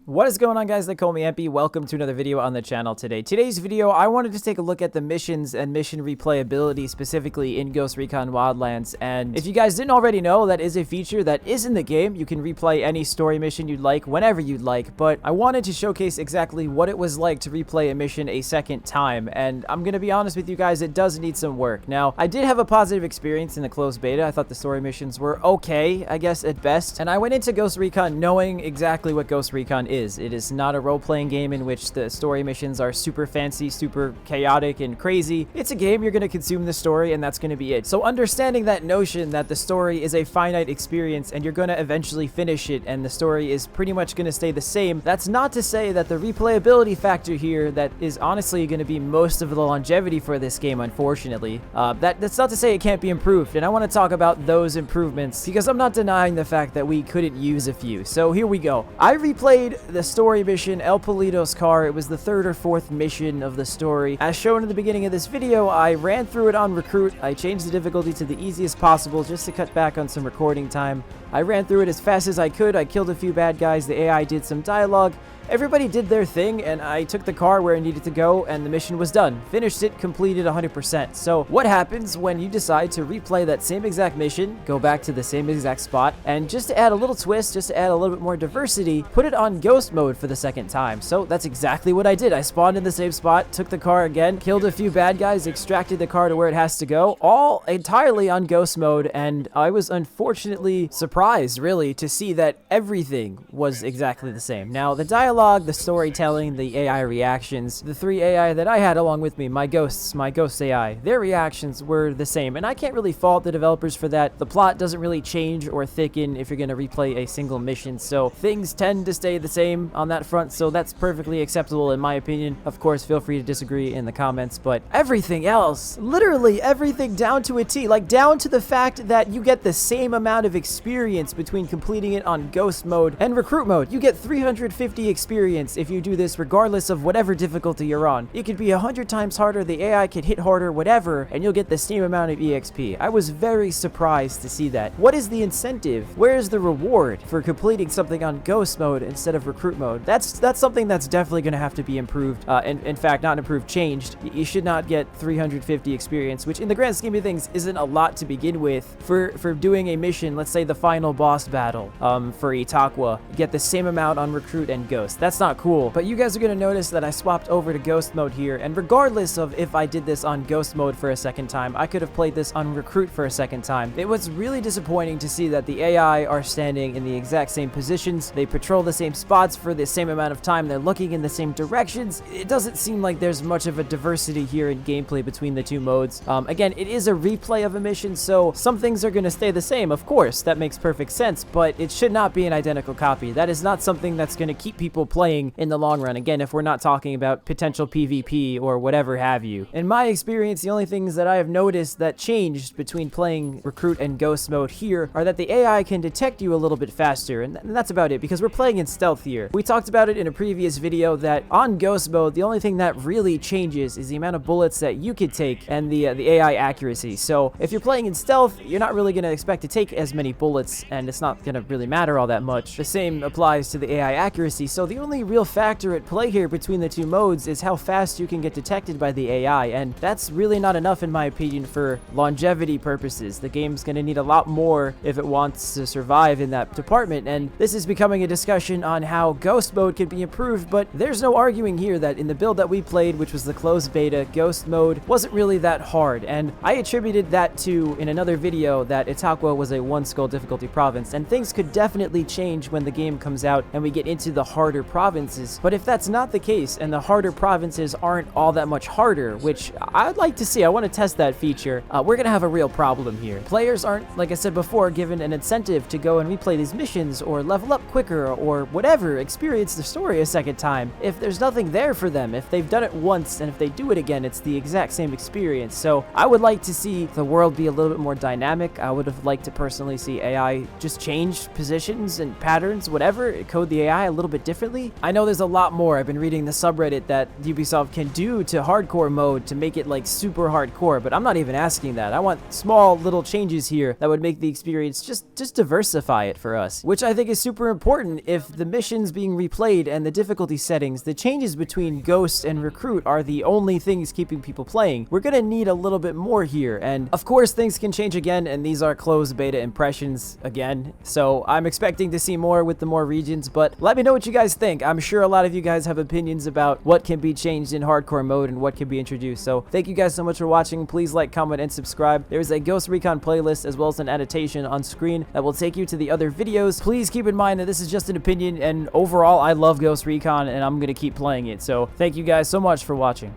What is going on, guys? They call me Empy. Welcome to another video on the channel today. Today's video, I wanted to take a look at the missions and mission replayability specifically in Ghost Recon Wildlands. And if you guys didn't already know, that is a feature that is in the game. You can replay any story mission you'd like whenever you'd like. But I wanted to showcase exactly what it was like to replay a mission a second time. And I'm going to be honest with you guys, it does need some work. Now, I did have a positive experience in the closed beta. I thought the story missions were okay, I guess, at best. And I went into Ghost Recon knowing exactly what Ghost Recon is. It is not a role-playing game in which the story missions are super fancy, super chaotic, and crazy. It's a game you're going to consume the story, and that's going to be it. So understanding that notion that the story is a finite experience and you're going to eventually finish it and the story is pretty much going to stay the same, that's not to say that the replayability factor here that is honestly going to be most of the longevity for this game, unfortunately. That's not to say it can't be improved, and I want to talk about those improvements because I'm not denying the fact that we couldn't use a few. So here we go. I replayed the story mission, El Polito's car. It was the third or fourth mission of the story. As shown in the beginning of this video, I ran through it on Recruit. I changed the difficulty to the easiest possible just to cut back on some recording time. I ran through it as fast as I could. I killed a few bad guys. The AI did some dialogue. Everybody did their thing, and I took the car where it needed to go, and the mission was done. Finished it, completed 100%. So what happens when you decide to replay that same exact mission, go back to the same exact spot, and just to add a little twist, just to add a little bit more diversity, put it on ghost mode for the second time? So that's exactly what I did. I spawned in the same spot, took the car again, killed a few bad guys, extracted the car to where it has to go, all entirely on ghost mode, and I was unfortunately surprised, really, to see that everything was exactly the same. Now, the dialogue, the storytelling, the AI reactions, the three AI that I had along with me, my ghost AI, their reactions were the same, and I can't really fault the developers for that. The plot doesn't really change or thicken if you're going to replay a single mission, so things tend to stay the same on that front, so that's perfectly acceptable in my opinion. Of course, feel free to disagree in the comments, but everything else, literally everything down to a T, like down to the fact that you get the same amount of experience between completing it on ghost mode and recruit mode. You get 350 experience if you do this regardless of whatever difficulty you're on. It could be 100 times harder, the AI could hit harder, whatever, and you'll get the same amount of EXP. I was very surprised to see that. What is the incentive? Where is the reward for completing something on ghost mode instead of recruit mode? That's something that's definitely going to have to be improved. And in fact, not improved, changed. You should not get 350 experience, which in the grand scheme of things isn't a lot to begin with. For doing a mission, let's say the final boss battle for Itaqua, get the same amount on recruit and ghost. That's not cool, but you guys are going to notice that I swapped over to ghost mode here, and regardless of if I did this on ghost mode for a second time, I could have played this on recruit for a second time. It was really disappointing to see that the AI are standing in the exact same positions, they patrol the same spots for the same amount of time, they're looking in the same directions. It doesn't seem like there's much of a diversity here in gameplay between the two modes. Again, it is a replay of a mission, so some things are going to stay the same, of course, that makes perfect sense, but it should not be an identical copy. That is not something that's going to keep people playing in the long run. Again, if we're not talking about potential PvP or whatever have you. In my experience, the only things that I have noticed that changed between playing recruit and ghost mode here are that the AI can detect you a little bit faster, and that's about it, because we're playing in stealth here. We talked about it in a previous video that on ghost mode, the only thing that really changes is the amount of bullets that you could take and the AI accuracy. So if you're playing in stealth, you're not really going to expect to take as many bullets, and it's not going to really matter all that much. The same applies to the AI accuracy, so the only real factor at play here between the two modes is how fast you can get detected by the AI, and that's really not enough in my opinion for longevity purposes. The game's going to need a lot more if it wants to survive in that department, and this is becoming a discussion on how ghost mode can be improved, but there's no arguing here that in the build that we played, which was the closed beta, ghost mode wasn't really that hard, and I attributed that to, in another video, that Itaqua was a one skull difficulty province, and things could definitely change when the game comes out and we get into the harder provinces. But if that's not the case and the harder provinces aren't all that much harder, which I'd like to see, I want to test that feature, we're gonna have a real problem here. Players aren't, like I said before, given an incentive to go and replay these missions or level up quicker or whatever, experience the story a second time, if there's nothing there for them. If they've done it once and if they do it again, it's the exact same experience. So I would like to see the world be a little bit more dynamic. I would have liked to personally see AI just change positions and patterns, whatever, code the AI a little bit differently. I know there's a lot more. I've been reading the subreddit that Ubisoft can do to hardcore mode to make it like super hardcore, but I'm not even asking that. I want small little changes here that would make the experience just diversify it for us, which I think is super important. If the mission missions being replayed and the difficulty settings, the changes between Ghost and Recruit are the only things keeping people playing. We're gonna need a little bit more here, and of course things can change again, and these are closed beta impressions again, so I'm expecting to see more with the more regions, but let me know what you guys think. I'm sure a lot of you guys have opinions about what can be changed in hardcore mode and what can be introduced, so thank you guys so much for watching. Please like, comment, and subscribe. There's a Ghost Recon playlist as well as an annotation on screen that will take you to the other videos. Please keep in mind that this is just an opinion, and overall I love Ghost Recon and I'm gonna keep playing it, so thank you guys so much for watching.